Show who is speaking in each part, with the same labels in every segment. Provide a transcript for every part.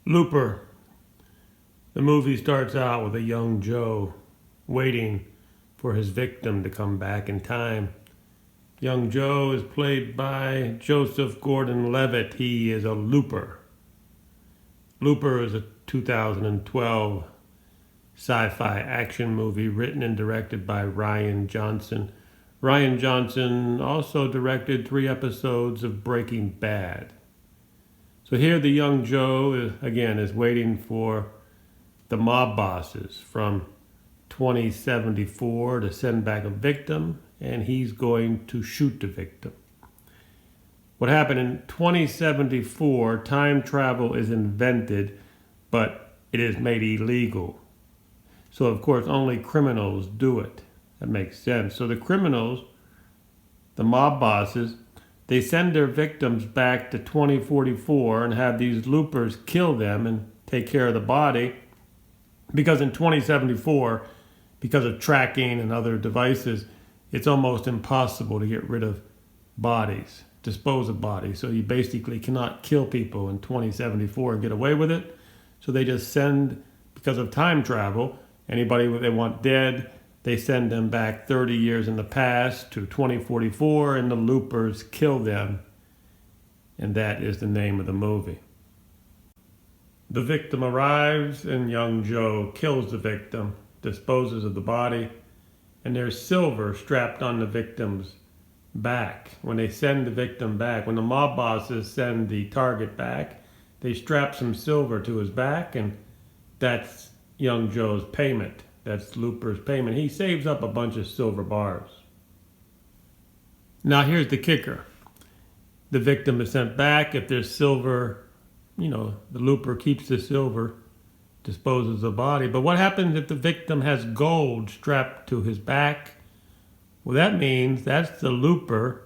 Speaker 1: Looper. The movie starts out with a young Joe waiting for his victim to come back in time. Young Joe is played by Joseph Gordon-Levitt. He is a looper. Looper is a 2012 sci-fi action movie written and directed by Rian Johnson. Rian Johnson also directed 3 episodes of Breaking Bad. So here the young Joe, is waiting for the mob bosses from 2074 to send back a victim, and he's going to shoot the victim. What happened in 2074, time travel is invented, but it is made illegal. So of course only criminals do it. That makes sense. So the criminals, the mob bosses, they send their victims back to 2044 and have these loopers kill them and take care of the body. Because in 2074, because of tracking and other devices, it's almost impossible to get rid of bodies, dispose of bodies. So you basically cannot kill people in 2074 and get away with it. So they just send, because of time travel, anybody they want dead, they send them back 30 years in the past to 2044, and the loopers kill them. And that is the name of the movie. The victim arrives, and young Joe kills the victim, disposes of the body, and there's silver strapped on the victim's back. When they send the victim back, when the mob bosses send the target back, they strap some silver to his back, and that's young Joe's payment. That's Looper's payment. He saves up a bunch of silver bars. Now here's the kicker. The victim is sent back. If there's silver, the Looper keeps the silver, disposes of the body. But what happens if the victim has gold strapped to his back? Well, that means that's the Looper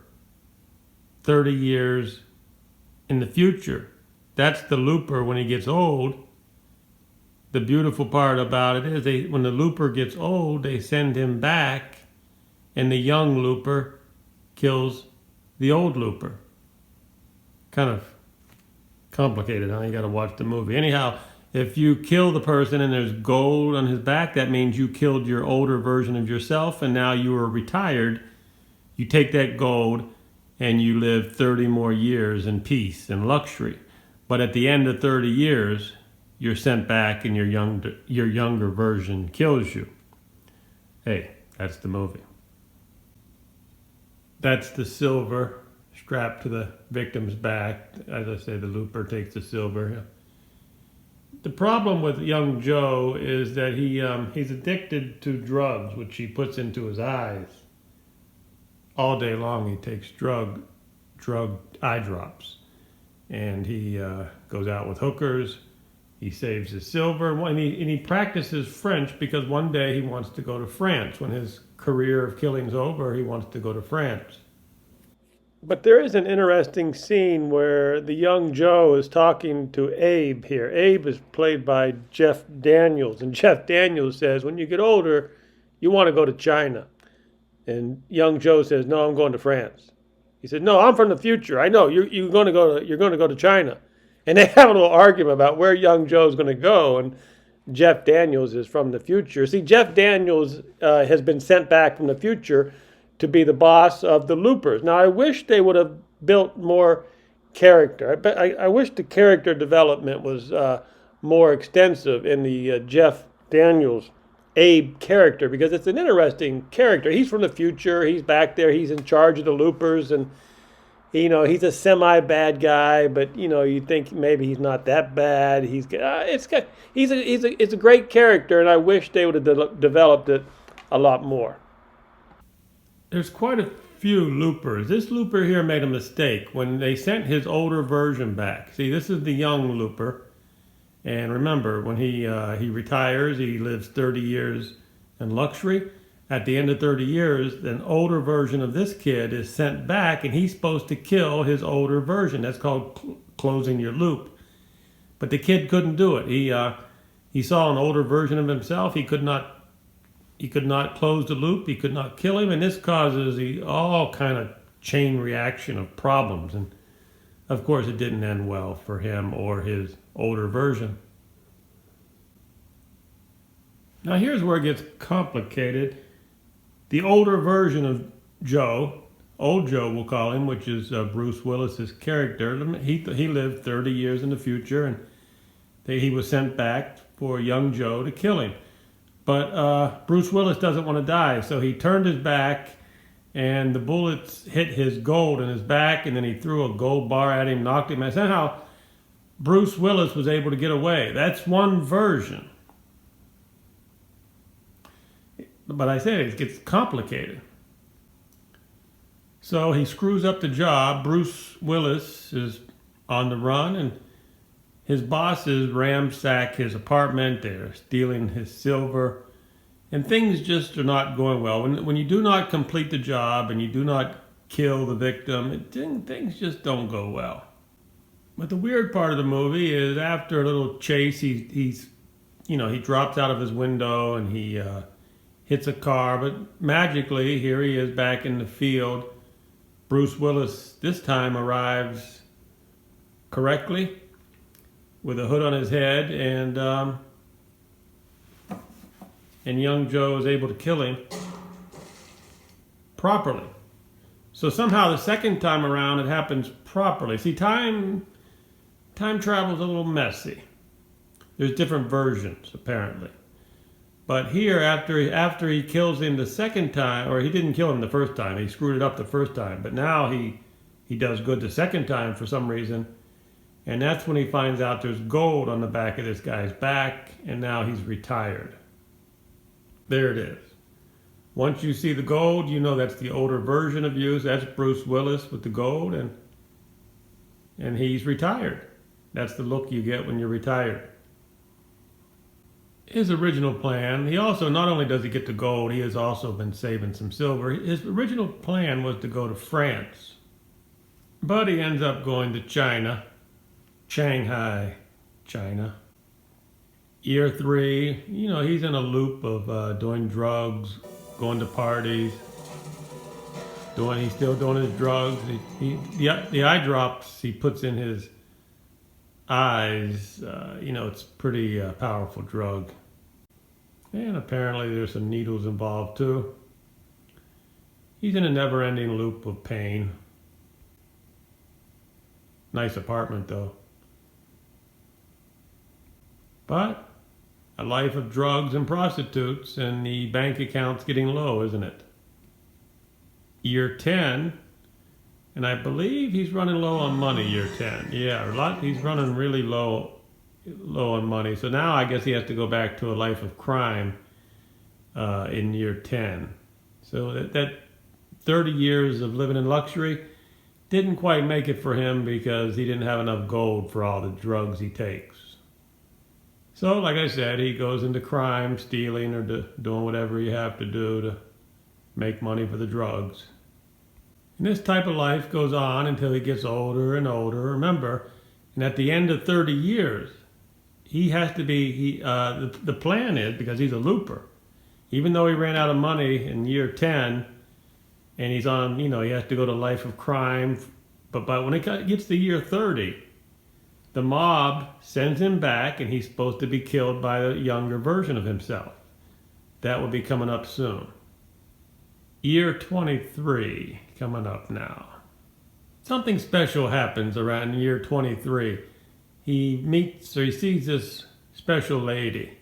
Speaker 1: 30 years in the future. That's the Looper when he gets old. The beautiful part about it is when the Looper gets old, they send him back, and the young Looper kills the old Looper. Kind of complicated, huh? You got to watch the movie. Anyhow, if you kill the person and there's gold on his back, that means you killed your older version of yourself, and now you are retired. You take that gold and you live 30 more years in peace and luxury. But at the end of 30 years, you're sent back and your younger version kills you. Hey, that's the movie. That's the silver strapped to the victim's back. As I say, the Looper takes the silver. The problem with young Joe is that he's addicted to drugs, which he puts into his eyes. All day long he takes drug eye drops. And he goes out with hookers. He saves his silver, and he practices French because one day he wants to go to France. When his career of killing's over, he wants to go to France. But there is an interesting scene where the young Joe is talking to Abe here. Abe is played by Jeff Daniels, and Jeff Daniels says, when you get older, you want to go to China. And young Joe says, no, I'm going to France. He said, no, I'm from the future. I know, you're going to go to China. And they have a little argument about where young Joe's going to go, and Jeff Daniels is from the future. See, Jeff Daniels has been sent back from the future to be the boss of the Loopers. Now, I wish they would have built more character. I wish the character development was more extensive in the Jeff Daniels Abe character, because it's an interesting character. He's from the future. He's back there. He's in charge of the Loopers, and he's a semi-bad guy, but you think maybe he's not that bad. He's a great character, and I wish they would have developed it a lot more. There's quite a few Loopers. This Looper here made a mistake when they sent his older version back. See, this is the young Looper, and remember, when he retires, he lives 30 years in luxury. At the end of 30 years, an older version of this kid is sent back, and he's supposed to kill his older version. That's called closing your loop. But the kid couldn't do it. He saw an older version of himself. He could not close the loop. He could not kill him, and this causes all kind of chain reaction of problems. And Of course, it didn't end well for him or his older version. Now here's where it gets complicated. The older version of Joe, old Joe we'll call him, which is Bruce Willis's character, he lived 30 years in the future, and he was sent back for young Joe to kill him. But Bruce Willis doesn't want to die, so he turned his back, and the bullets hit his gold in his back, and then he threw a gold bar at him, knocked him, and somehow Bruce Willis was able to get away. That's one version. But I said it gets complicated. So he screws up the job. Bruce Willis is on the run, and his bosses ransack his apartment. They're stealing his silver, and things just are not going well. When you do not complete the job and you do not kill the victim, things just don't go well. But the weird part of the movie is after a little chase, he drops out of his window and he hits a car, but magically here he is back in the field. Bruce Willis this time arrives correctly with a hood on his head, and young Joe is able to kill him properly. So somehow the second time around it happens properly. See, time travel is a little messy. There's different versions apparently. But here, after he kills him the second time, or he didn't kill him the first time, he screwed it up the first time, but now he does good the second time for some reason, and that's when he finds out there's gold on the back of this guy's back, and now he's retired. There it is. Once you see the gold, you know that's the older version of you. So that's Bruce Willis with the gold, and he's retired. That's the look you get when you're retired. His original plan, he also, not only does he get the gold, he has also been saving some silver. His original plan was to go to France, but he ends up going to China, Shanghai, China. Year 3, he's in a loop of doing drugs, going to parties, he's still doing his drugs. The eye drops he puts in his eyes, it's a pretty powerful drug. And apparently there's some needles involved too. He's in a never-ending loop of pain. Nice apartment though. But a life of drugs and prostitutes, and the bank account's getting low, isn't it? Year 10, and I believe he's running low on money, year 10. Yeah, he's running really low on money. So now I guess he has to go back to a life of crime in year 10. So that 30 years of living in luxury didn't quite make it for him because he didn't have enough gold for all the drugs he takes. So like I said, he goes into crime, stealing, or doing whatever you have to do to make money for the drugs. And this type of life goes on until he gets older and older. Remember, and at the end of 30 years, he has to be, the plan is, because he's a looper, even though he ran out of money in year 10, and he's on, he has to go to life of crime, but when it gets to year 30, the mob sends him back, and he's supposed to be killed by a younger version of himself. That will be coming up soon. Year 23 coming up now. Something special happens around year 23. He sees this special lady,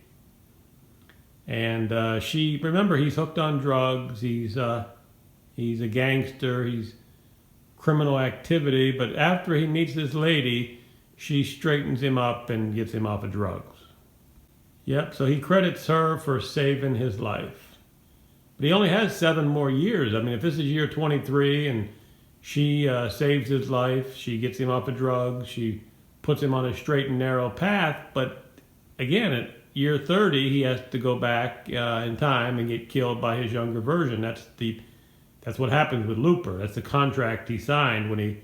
Speaker 1: and remember, he's hooked on drugs. He's a gangster. He's criminal activity. But after he meets this lady, she straightens him up and gets him off of drugs. Yep. So he credits her for saving his life. But he only has 7 more years. I mean, if this is year 23 and she saves his life, she gets him off of drugs, she puts him on a straight and narrow path. But again, at year 30, he has to go back in time and get killed by his younger version. That's what happens with Looper. That's the contract he signed when he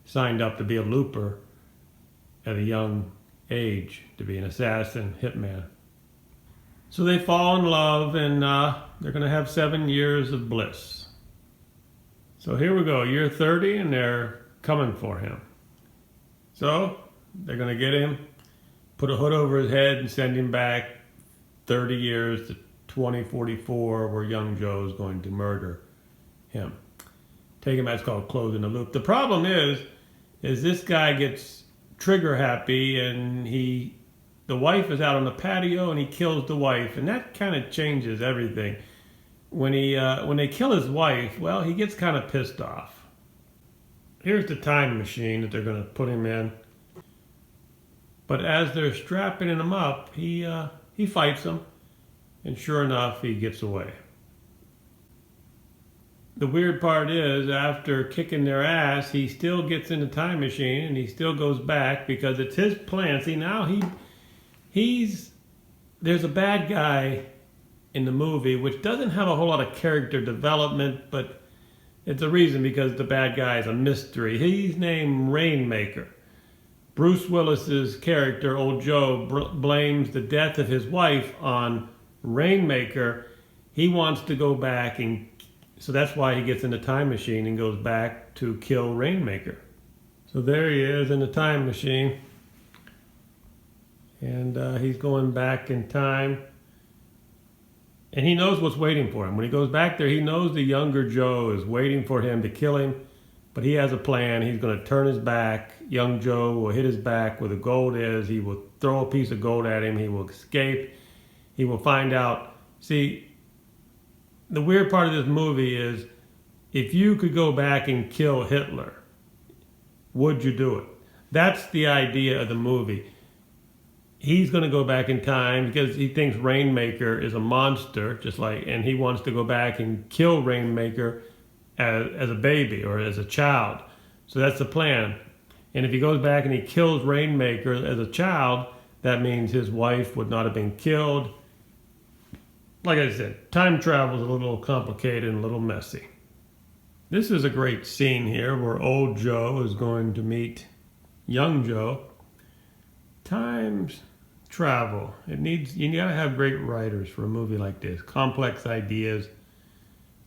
Speaker 1: signed up to be a Looper at a young age, to be an assassin, hitman. So they fall in love, and they're going to have 7 years of bliss. So here we go, year 30, and they're coming for him. So they're going to get him, put a hood over his head, and send him back 30 years to 2044, where young Joe is going to murder him. Take him, that's called closing the loop. The problem is this guy gets trigger happy, and the wife is out on the patio, and he kills the wife, and that kind of changes everything. When they kill his wife, well, he gets kind of pissed off. Here's the time machine that they're going to put him in. But as they're strapping him up, he fights them, and sure enough, he gets away. The weird part is, after kicking their ass, he still gets in the time machine, and he still goes back because it's his plan. See, now there's a bad guy in the movie which doesn't have a whole lot of character development, but it's a reason, because the bad guy is a mystery. He's named Rainmaker. Bruce Willis's character, Old Joe, blames the death of his wife on Rainmaker. He wants to go back, and so that's why he gets in the time machine and goes back to kill Rainmaker. So there he is in the time machine, and he's going back in time, and he knows what's waiting for him. When he goes back there, he knows the younger Joe is waiting for him to kill him, but he has a plan. He's going to turn his back. Young Joe will hit his back where the gold is. He will throw a piece of gold at him. He will escape. He will find out. See, the weird part of this movie is, if you could go back and kill Hitler, would you do it? That's the idea of the movie. He's going to go back in time because he thinks Rainmaker is a monster, and he wants to go back and kill Rainmaker as a baby or as a child. So that's the plan. And if he goes back and he kills Rainmaker as a child, that means his wife would not have been killed. Like I said, time travel is a little complicated and a little messy. This is a great scene here where Old Joe is going to meet Young Joe. Time travel. You gotta have great writers for a movie like this. Complex ideas.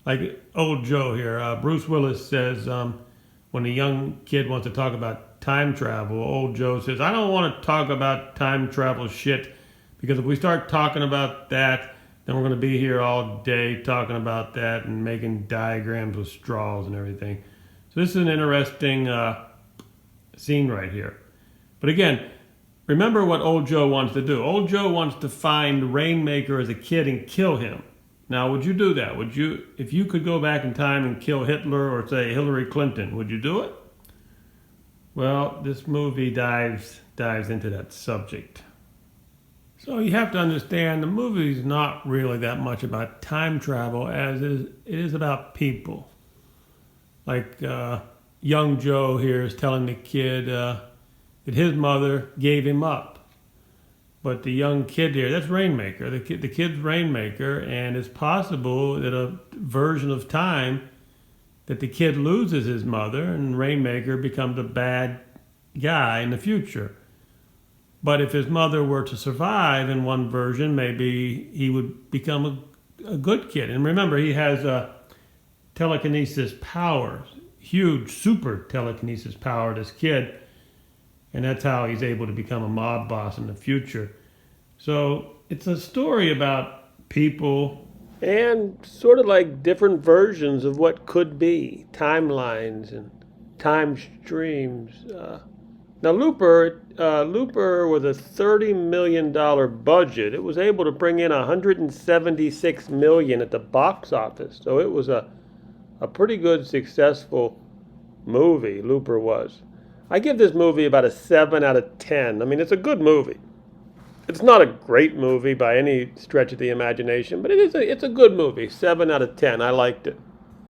Speaker 1: Like Old Joe here, Bruce Willis says, when a young kid wants to talk about time travel, Old Joe says, I don't want to talk about time travel shit, because if we start talking about that, then we're going to be here all day talking about that and making diagrams with straws and everything. So this is an interesting scene right here. But again, remember what Old Joe wants to do. Old Joe wants to find Rainmaker as a kid and kill him. Now, would you do that? Would you, if you could go back in time and kill Hitler or, say, Hillary Clinton, would you do it? Well, this movie dives into that subject. So you have to understand, the movie is not really that much about time travel as it is about people. Like young Joe here is telling the kid that his mother gave him up. But the young kid here, that's Rainmaker. The kid's Rainmaker, and it's possible that a version of time that the kid loses his mother and Rainmaker becomes a bad guy in the future. But if his mother were to survive in one version, maybe he would become a good kid. And remember, he has telekinesis powers, huge super telekinesis power, this kid. And that's how he's able to become a mob boss in the future. So it's a story about people and sort of like different versions of what could be, timelines and time streams. Now, Looper with a $30 million budget, it was able to bring in $176 million at the box office. So it was a pretty good, successful movie, Looper was. I give this movie about a 7 out of 10. I mean, it's a good movie. It's not a great movie by any stretch of the imagination, but it's a good movie. 7 out of 10. I liked it.